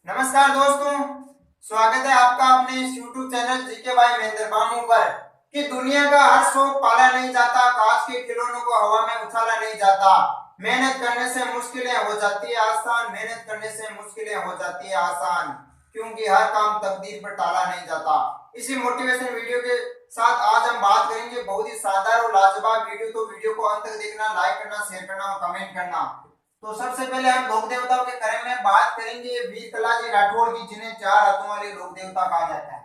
नमस्कार दोस्तों, स्वागत है आपका अपने इस YouTube चैनल जीके भाई महेंद्र बामू पर। कि दुनिया का हर शौक पाला नहीं जाता, कांच के खिलौनों को हवा में उछाला नहीं जाता। मेहनत करने से मुश्किलें हो जाती है आसान, मेहनत करने से मुश्किलें हो जाती है आसान, क्योंकि हर काम तकदीर पर टाला नहीं जाता। इसी मोटिवेशन वीडियो के साथ आज हम बात करेंगे बहुत ही शानदार और लाजवाब वीडियो। तो वीडियो को अंत तक देखना, लाइक करना, शेयर करना और कमेंट करना। तो सबसे पहले हम लोक देवताओं के बारे में बात करेंगे वीर कलाजी राठौड़ की, जिन्हें चार हाथों वाले लोक देवता कहा जाता है।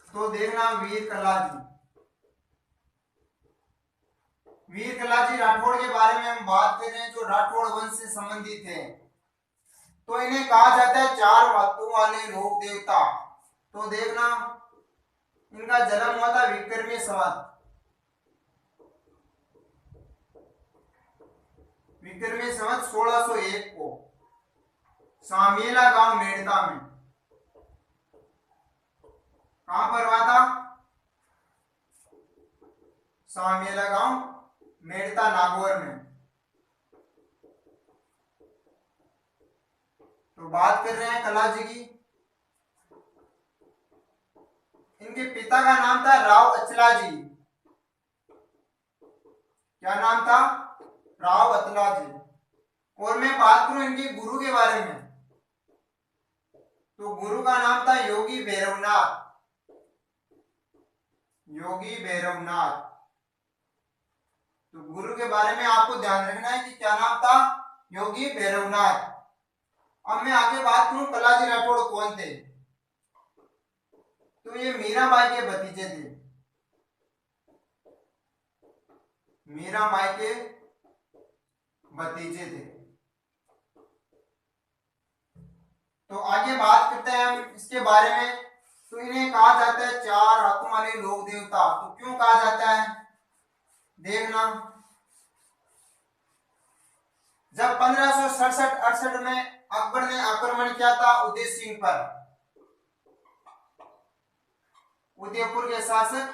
तो देखना, वीर कलाजी राठौड़ के बारे में हम बात कर रहे हैं, जो राठौड़ वंश से संबंधित है। तो इन्हें कहा जाता है चार हाथों वाले लोक देवता। तो देखना, इनका जन्म हुआ था विक्रमी संवत 1601 को सामेला गांव मेड़ता में। कहां पर हुआ था? सामेला गांव मेड़ता, नागौर में। तो बात कर रहे हैं कलाजी की। इनके पिता का नाम था राव अचलाजी। क्या नाम था? राव अचलाजी। और मैं बात करूं इनके गुरु के बारे में, तो गुरु का नाम था योगी भैरवनाथ। योगी भैरवनाथ। तो गुरु के बारे में आपको ध्यान रखना है कि क्या नाम था? योगी भैरवनाथ। अब मैं आगे बात करूं कलाजी राठौड़ कौन थे। तो ये मीराबाई के भतीजे थे। मीराबाई के भतीजे थे। तो आगे बात करते हैं हम इसके बारे में। तो इन्हें कहा जाता है चार हाथों वाले लोक देवता। तो क्यों कहा जाता है? देखना, जब 1567-68 में अकबर ने आक्रमण किया था उदय सिंह पर, उदयपुर के शासक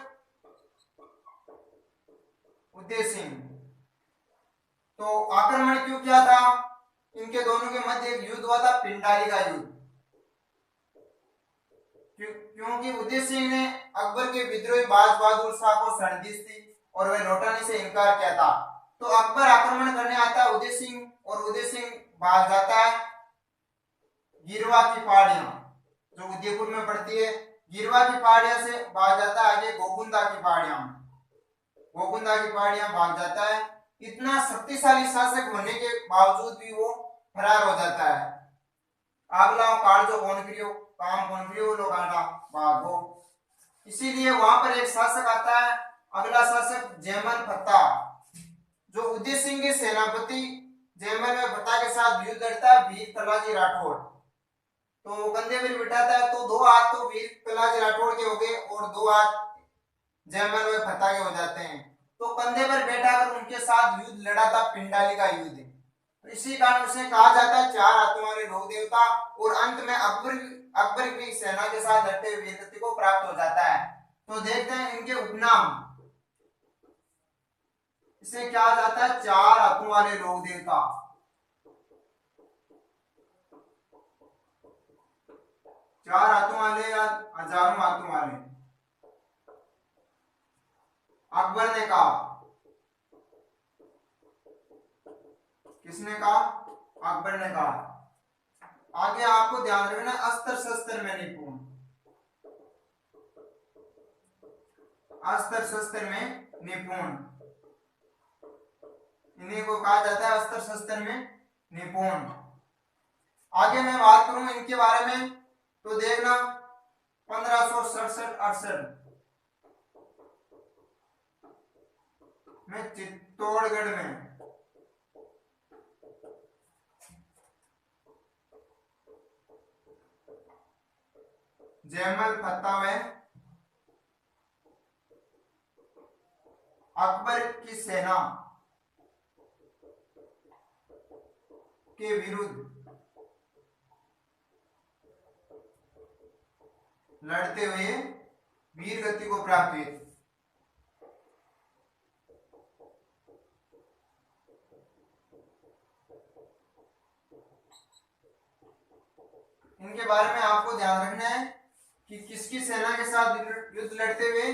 उदय सिंह, तो आक्रमण क्यों किया था? इनके दोनों के मध्य एक युद्ध हुआ था, पिंडारी का युद्ध। क्योंकि उदय सिंह ने अकबर के विद्रोही बाज बहादुर शाह को सरदिश दी और वह लौटाने से इनकार किया था। तो अकबर आक्रमण करने आता है उदय सिंह, और उदय सिंह भाग जाता है गिरवा की पहाड़ियां, जो उदयपुर में पड़ती है। गिरवा की पहाड़ियां से भाग जाता है आगे गोकुंदा की पहाड़ियां में। गोकुंदा की पहाड़ियां भाग जाता है। इतना शक्तिशाली शासक होने के बावजूद भी वो फरार हो जाता है। आगलाओ कालजो कौन करियो, काम कौन करियो, लोग आटा भागो। इसीलिए वहां पर एक शासक आता है, अगला शासक जयमल भत्ता, जो उदय सिंह के सेनापति जयमल भत्ता के साथ युद्ध लड़ता है वीर कलाजी राठौड़। तो कंधे पर बिठाता है, तो दो हाथ तो वीर कलाजी राठौड़ के हो गए और दो हाथ जयमल भत्ता के हो जाते हैं। तो कंधे पर बैठाकर उनके साथ युद्ध लड़ा था, पिंडाली का युद्ध। तो इसी कारण उसे कहा जाता है चार हाथों वाले लोक देवता। और अंत में अकबर की सेना के साथ लड़ते हुए वीरगति को प्राप्त हो जाता है। तो देखते हैं इनके उपनाम। इसे क्या जाता है? चार हाथों वाले लोक देवता। चार हाथों वाले या हजारों हाथों वाले? अकबर ने कहा। किसने कहा? अकबर ने कहा। आगे आपको ध्यान रखना, अस्त्र शस्त्र में निपुण। अस्त्र शस्त्र में निपुण, इन्हीं को कहा जाता है अस्त्र शस्त्र में निपुण। आगे मैं बात करूं इनके बारे में, तो देखना 1567-68 में चित्तौड़गढ़ में जयमल भत्ता में अकबर की सेना के विरुद्ध लड़ते हुए वीर गति को प्राप्त हुए। इनके बारे में आपको ध्यान रखना है कि किसकी सेना के साथ युद्ध लड़ते हुए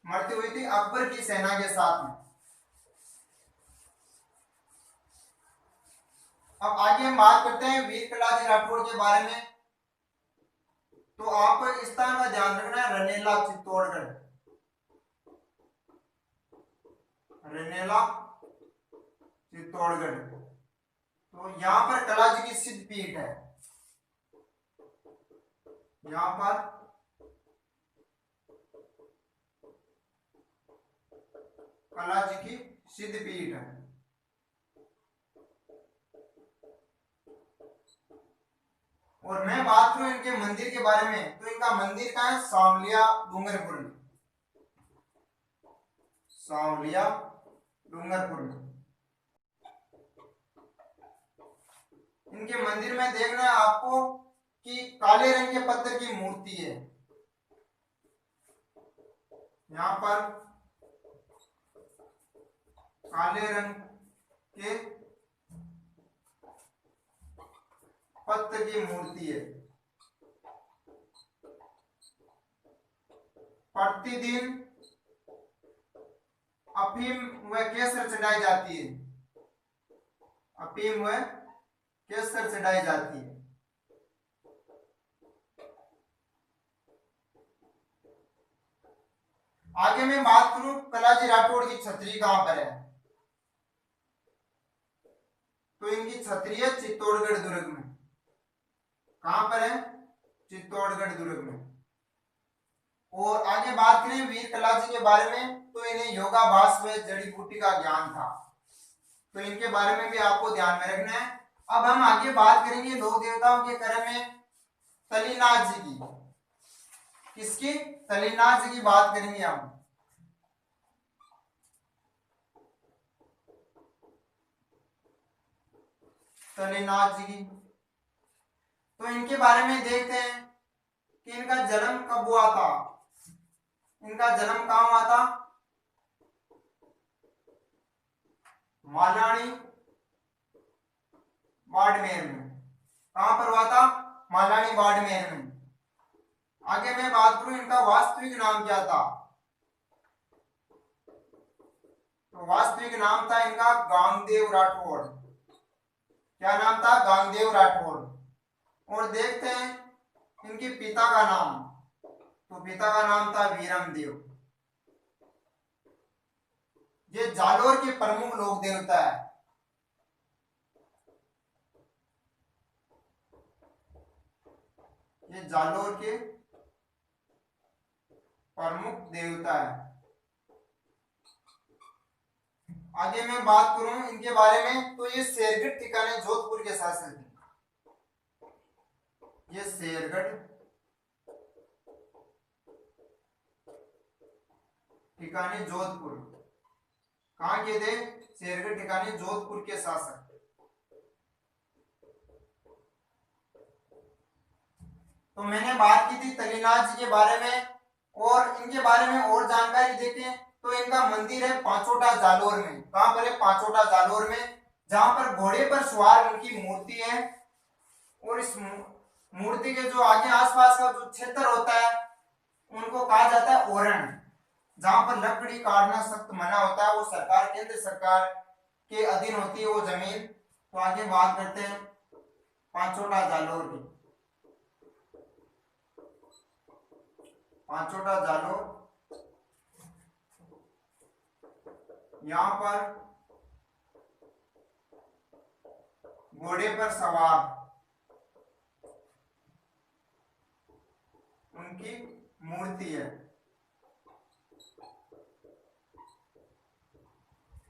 मरती हुई थी, अकबर की सेना के साथ में। अब आगे हम बात करते हैं वीर कलाजी राठौड़ के बारे में। तो आपको इस स्थान का ध्यान रखना है, रनेला चित्तौड़गढ़, रनेला चित्तौड़गढ़। तो यहाँ पर कलाजी की सिद्ध पीठ है, यहाँ पर कलाजी की सिद्ध पीठ है। और मैं बात करूं इनके मंदिर के बारे में, तो इनका मंदिर कहाँ है? सांवलिया डूंगरपुर में, सांवलिया डूंगरपुर में। इनके मंदिर में देखना है आपको कि काले रंग के पत्थर की मूर्ति है, यहाँ पर काले रंग के पत्थर की मूर्ति है। प्रतिदिन अफीम व केसर चढ़ाई जाती है, अफीम व केसर चढ़ाई जाती है। आगे मैं बात करूं कलाजी राठौड़ की छतरी कहां पर है, तो इनकी छतरी है चित्तौड़गढ़ दुर्ग में। कहां पर है? चित्तौड़गढ़ दुर्ग में। और आगे बात करें वीर कलाजी के बारे में, तो इन्हें योगाभ्यास व जड़ी बूटी का ज्ञान था, तो इनके बारे में भी आपको ध्यान में रखना है। अब हम आगे बात करेंगे लोक देवताओं के क्रम में तलीनाथ जी की। किसकी? तलीनाथ जी की बात करेंगे हम। तलीनाथ जी की, तो इनके बारे में देखते हैं कि इनका जन्म कब हुआ था। इनका जन्म कहां हुआ था? मालानी बाड़मेर में। कहां पर हुआ था? मालानी बाड़मेर में। आगे मैं बात करूं इनका वास्तविक नाम क्या था, तो वास्तविक नाम था इनका गांगदेव राठौड़। क्या नाम था? गांगदेव राठौड़। और देखते हैं इनके पिता का नाम, तो पिता का नाम था वीरमदेव। ये जालोर के प्रमुख लोक देवता है, ये जालोर के प्रमुख देवता है। आगे मैं बात करूं इनके बारे में, तो ये शेरगढ़ ठिकाने जोधपुर के शासक थे। ये शेरगढ़ ठिकाने जोधपुर, कहां के थे? शेरगढ़ ठिकाने जोधपुर के शासक। तो मैंने बात की थी तलीनाथ जी के बारे में, और इनके बारे में और जानकारी देखें तो इनका मंदिर है पांचोटा जालोर में। कहां पर है? पांचोटा जालोर में, जहां पर घोड़े पर सवार उनकी मूर्ति है। और इस मूर्ति के जो आगे आसपास का जो क्षेत्र होता है उनको कहा जाता है ओरण, जहां पर लकड़ी काटना सख्त मना होता है। वो सरकार, केंद्र सरकार के अधीन होती है वो जमीन। तो आगे बात करते हैं पांचोटा जालोर की। पांचोटा जालोर, यहां पर घोड़े पर सवार उनकी मूर्ति है।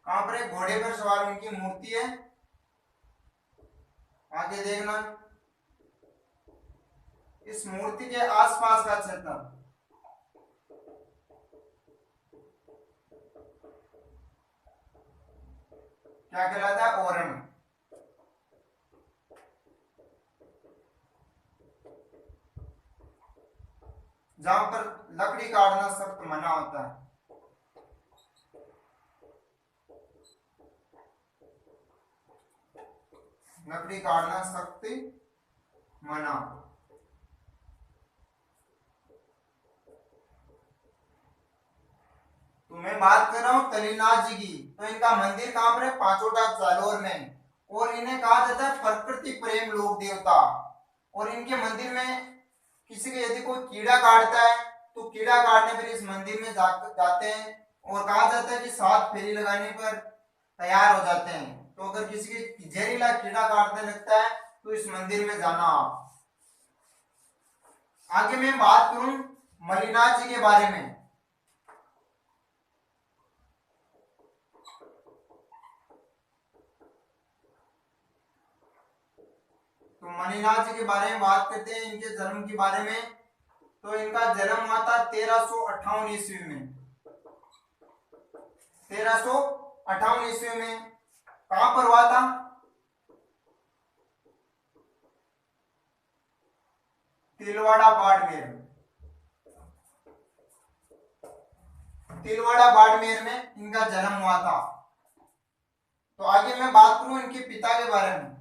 कहां पर है? घोड़े पर सवार उनकी मूर्ति है। आगे देखना इस मूर्ति के आसपास का क्षेत्र क्या कहलाता है? ओरण। जहां पर लकड़ी काटना सख्त मना होता है। लकड़ी काटना सख्त मना। तो मैं बात कर रहा हूँ कलीनाथ जी की, तो इनका मंदिर कहाँ पर है? पांचोटा जालोर में। और इन्हें कहा जाता है प्रकृति प्रेम लोक देवता। और इनके मंदिर में किसी के यदि कोई कीड़ा काटता है तो कीड़ा काटने पर इस मंदिर में जाते हैं, और कहा जाता है कि 7 फेरी लगाने पर तैयार हो जाते हैं। तो अगर किसी के जहरीला कीड़ा काटने लगता है तो इस मंदिर में जाना आप। आगे मैं बात करूं मलिनाथ जी के बारे में। तो मणिनाथ जी के बारे में बात करते हैं, इनके जन्म के बारे में। तो इनका जन्म हुआ था 1358 ईस्वी में। 1358 ईस्वी में कहां पर हुआ था? तिलवाड़ा बाड़मेर। तिलवाड़ा बाड़मेर में इनका जन्म हुआ था। तो आगे मैं बात करूं इनके पिता के बारे में।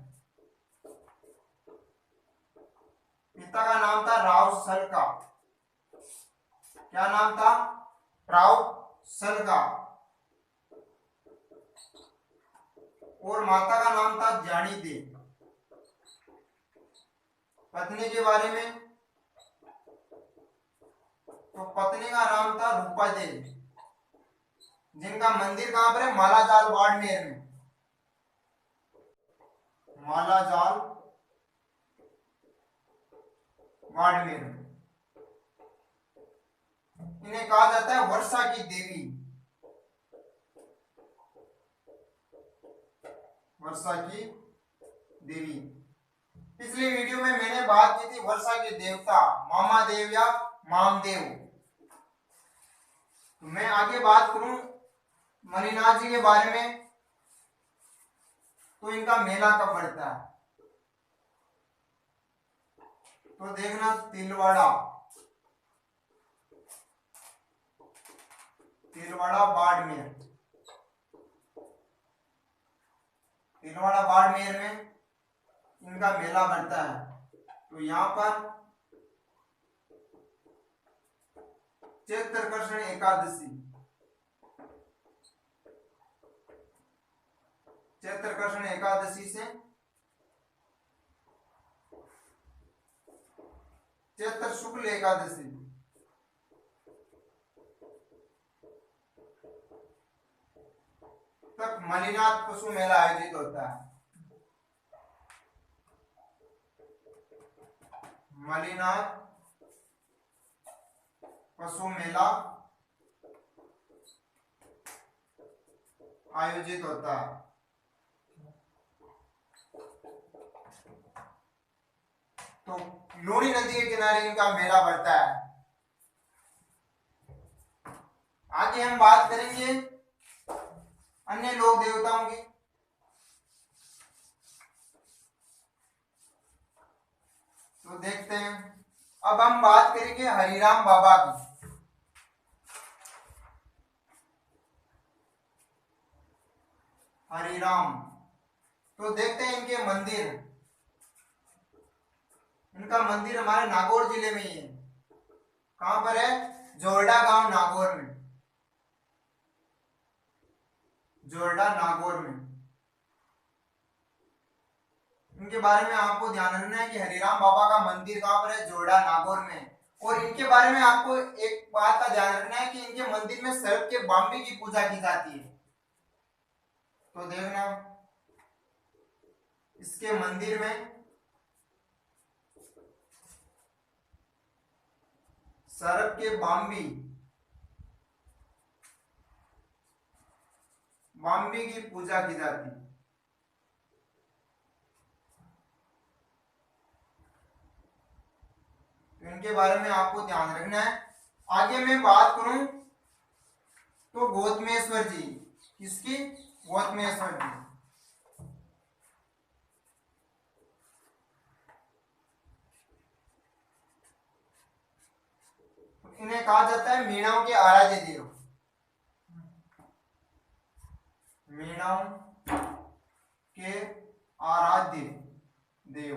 पिता का नाम था राव सलका। क्या नाम था? राव सलका। और माता का नाम था जानी देव। पत्नी के बारे में, तो पत्नी का नाम था रूपा देवी, जिनका मंदिर कहां पर है? मालाजाल बाड़मेर में। मालाजाल बाड़मेर में। इन्हें कहा जाता है वर्षा की देवी। वर्षा की देवी। पिछली वीडियो में मैंने बात की थी वर्षा के देवता मामा देव या मामदेव। तो मैं आगे बात करूं मणिनाथ जी के बारे में। तो इनका मेला कब पड़ता है? तो देखना तिलवाड़ा, तिलवाड़ा बाड़मेर। तिलवाड़ा बाड़मेर में इनका मेला बढ़ता है। तो यहाँ पर चैत्र कृष्ण एकादशी, चैत्र कृष्ण एकादशी से चैत्र शुक्ल एकादशी तक मणिनाथ पशु मेला आयोजित होता है। मणिनाथ पशु मेला आयोजित होता है। तो लूणी नदी के किनारे इनका मेला बढ़ता है। आगे हम बात करेंगे अन्य लोक देवताओं की। तो देखते हैं, अब हम बात करेंगे हरिराम बाबा की। हरिराम, तो देखते हैं इनके मंदिर। इनका मंदिर हमारे नागौर जिले में ही है। कहां पर है? जोरडा गांव नागौर में। जोरडा नागौर में। इनके बारे में आपको ध्यान रखना है कि हरिराम बाबा का मंदिर कहां पर है? जोरडा नागौर में। और इनके बारे में आपको एक बात का ध्यान रखना है कि इनके मंदिर में सर्प के बाम्बी की पूजा की जाती है। तो देखना इसके मंदिर में सर्प के बाम्बी की पूजा की जाती है। तो इनके बारे में आपको ध्यान रखना है। आगे मैं बात करूं तो गौतमेश्वर जी, किसकी? गौतमेश्वर जी। इन्हें कहा जाता है मीणाओं के आराध्य देव। मीणाओं के आराध्य देव।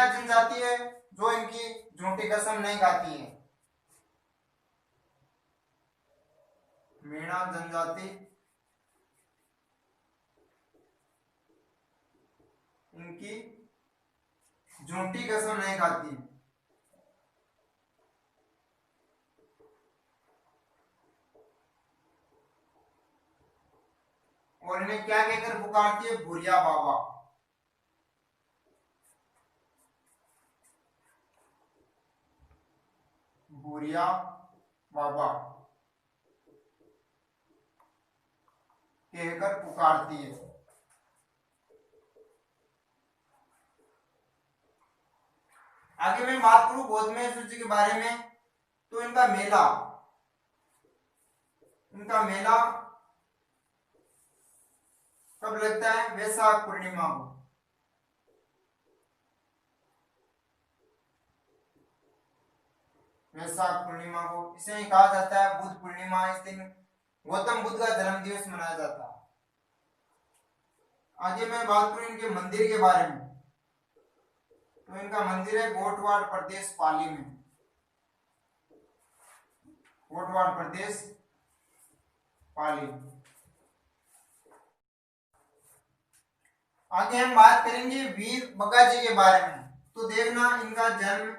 मीणा जनजाति है जो इनकी झूठी कसम नहीं खाती है। मीणा जनजाति इनकी झूठी कसम नहीं खाती। और इन्हें क्या कहकर पुकारती है? भूरिया बाबा। भूरिया बाबा कहकर पुकारती है। आगे मैं बात करूं गौतमेश्वर जी के बारे में, तो इनका मेला कब लगता है? वैशाख पूर्णिमा को। वैशाख पूर्णिमा को इसे ही कहा जाता है बुद्ध पूर्णिमा। इस दिन गौतम बुद्ध का जन्म दिवस मनाया जाता है। आगे मैं बात करूं इनके मंदिर के बारे में, तो इनका मंदिर है गोटवाड़ प्रदेश पाली में। गोटवाड़ प्रदेश पाली। आगे हम बात करेंगे वीर बग्गा जी के बारे में, तो देखना इनका जन्म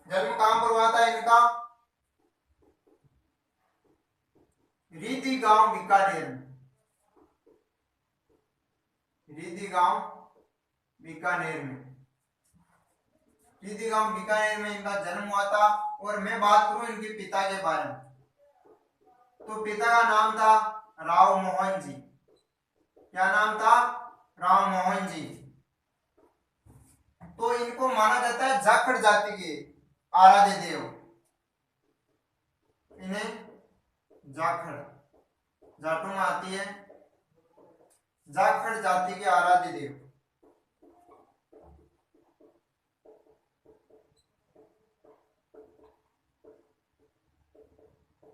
कहां पर हुआ था? इनका रीति गांव बीकानेर में। रीति गांव बीकानेर में इनका जन्म हुआ था। और मैं बात करूं इनके पिता के बारे में, तो पिता का नाम था राव मोहन जी। क्या नाम था? राव मोहन जी। तो इनको माना जाता है जाखड़ जाति के आराध्य देव। इन्हें जाखड़, जाटों में आती है, जाखड़ जाति के आराध्य देव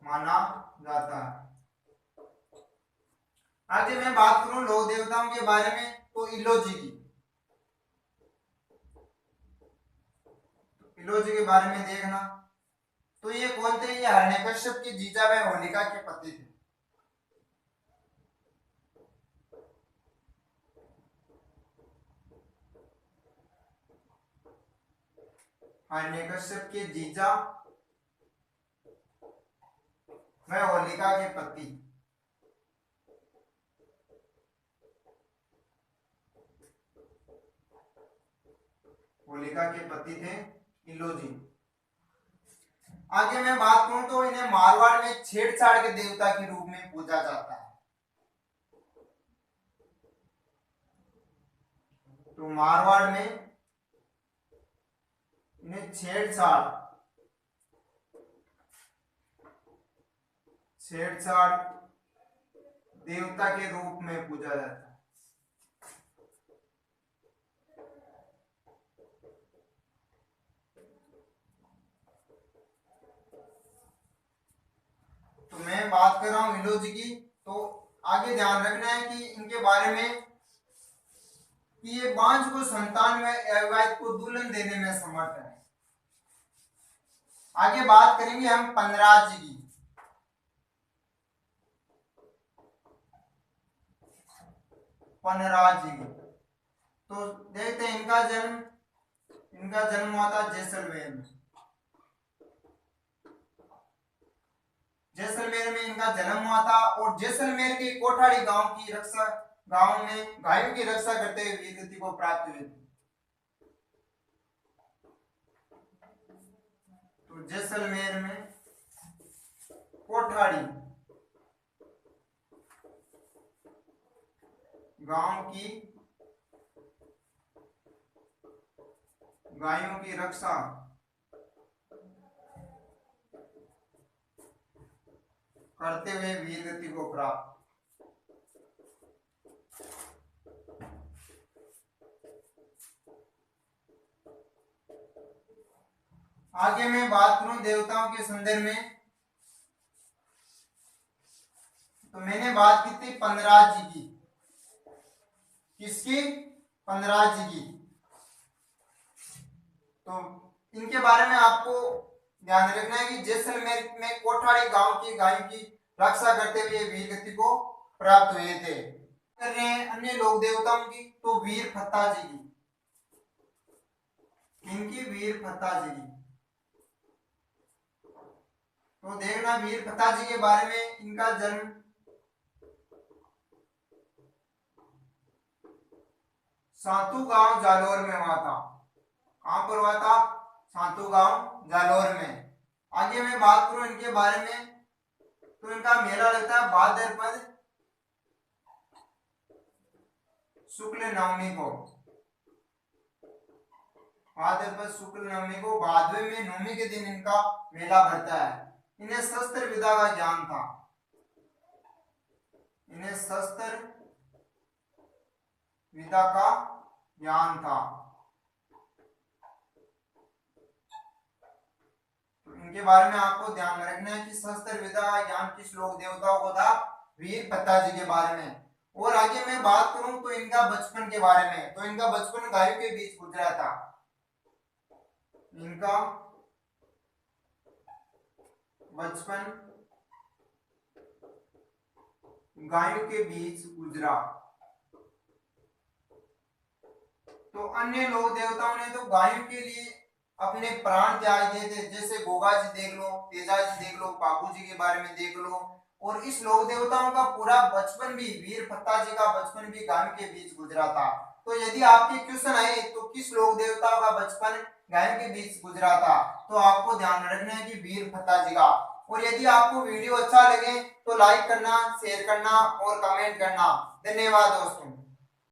माना जाता है। आगे मैं बात करूं लोक देवताओं के बारे में, तो इलोजी की। इलोजी के बारे में देखना, तो ये कौन थे? ये हिरण्यकश्यप के जीजा व होलिका के पति थे। हिरण्यकश्यप के जीजा व होलिका के पति। होलिका के पति थे इलोजी। आगे मैं बात करूं तो इन्हें मारवाड़ में छेड़छाड़ के देवता के रूप में पूजा जाता है। तो मारवाड़ में इन्हें छेड़छाड़ देवता के रूप में पूजा जाता है। तो मैं बात कर रहा हूं इलोजी की, तो आगे ध्यान रखना है कि इनके बारे में कि ये बांझ को संतान में अवैध को दुल्हन देने में समर्थ है। आगे बात करेंगे हम पनराज जी की। पनराज जी की, तो देखते हैं इनका जन्म हुआ था जैसलमेर में। जैसलमेर में इनका जन्म हुआ था। और जैसलमेर के कोठाड़ी गांव में गायों की रक्षा करते हुए वीरगति को प्राप्त हुए थे। तो जैसलमेर में कोठाड़ी गांव की गायों की रक्षा करते हुए वीरगति को प्राप्त। आगे मैं बात करूं देवताओं के संदर्भ में, तो मैंने बात की थी पनराज जी की। किसकी? पनराज जी की। तो इनके बारे में आपको ध्यान रखना है कि जैसलमेर में कोठारी गांव की गायों की रक्षा करते हुए वीर गति को प्राप्त हुए थे। कर रहे हैं अन्य लोक देवताओं की, तो वीर फत्ता जी की, इनकी वीर फत्ता जी की। तो देखना वीर फत्ता जी के बारे में, इनका जन्म सातू गांव जालोर में हुआ था। कहां पर हुआ था? सातू गांव जालोर में। आगे मैं बात करूं इनके बारे में, तो इनका मेला लगता है भाद्रपद शुक्ल नवमी को। भाद्रपद शुक्ल नवमी को भादवे में नवमी के दिन इनका मेला भरता है। इन्हें शस्त्र विद्या का ज्ञान था, इन्हें शस्त्र विद्या का ज्ञान था। तो इनके बारे में आपको ध्यान में रखना है कि शस्त्र विद्या का ज्ञान किस लोक देवताओं को था? वीर फत्ता जी के बारे में। और आगे मैं बात करूं तो इनका बचपन के बारे में, तो इनका बचपन गायों के बीच गुजरा था। इनका बचपन गायों के बीच गुजरा। तो अन्य लोक देवताओं ने तो गायों के लिए अपने प्राण त्याग दिए थे, जैसे गोगा जी देख लो, तेजा जी देख लो, बाबू जी के बारे में देख लो। और इस लोक देवताओं का पूरा बचपन भी, वीर फत्ता जी का बचपन भी गायों के बीच गुजरा था। तो यदि आपके क्वेश्चन आए तो किस लोक देवताओं का बचपन गायों के बीच गुजरा था, तो आपको ध्यान रखना है कि वीर फत्ता जी का। और यदि आपको वीडियो अच्छा लगे तो लाइक करना, शेयर करना और कमेंट करना। धन्यवाद दोस्तों।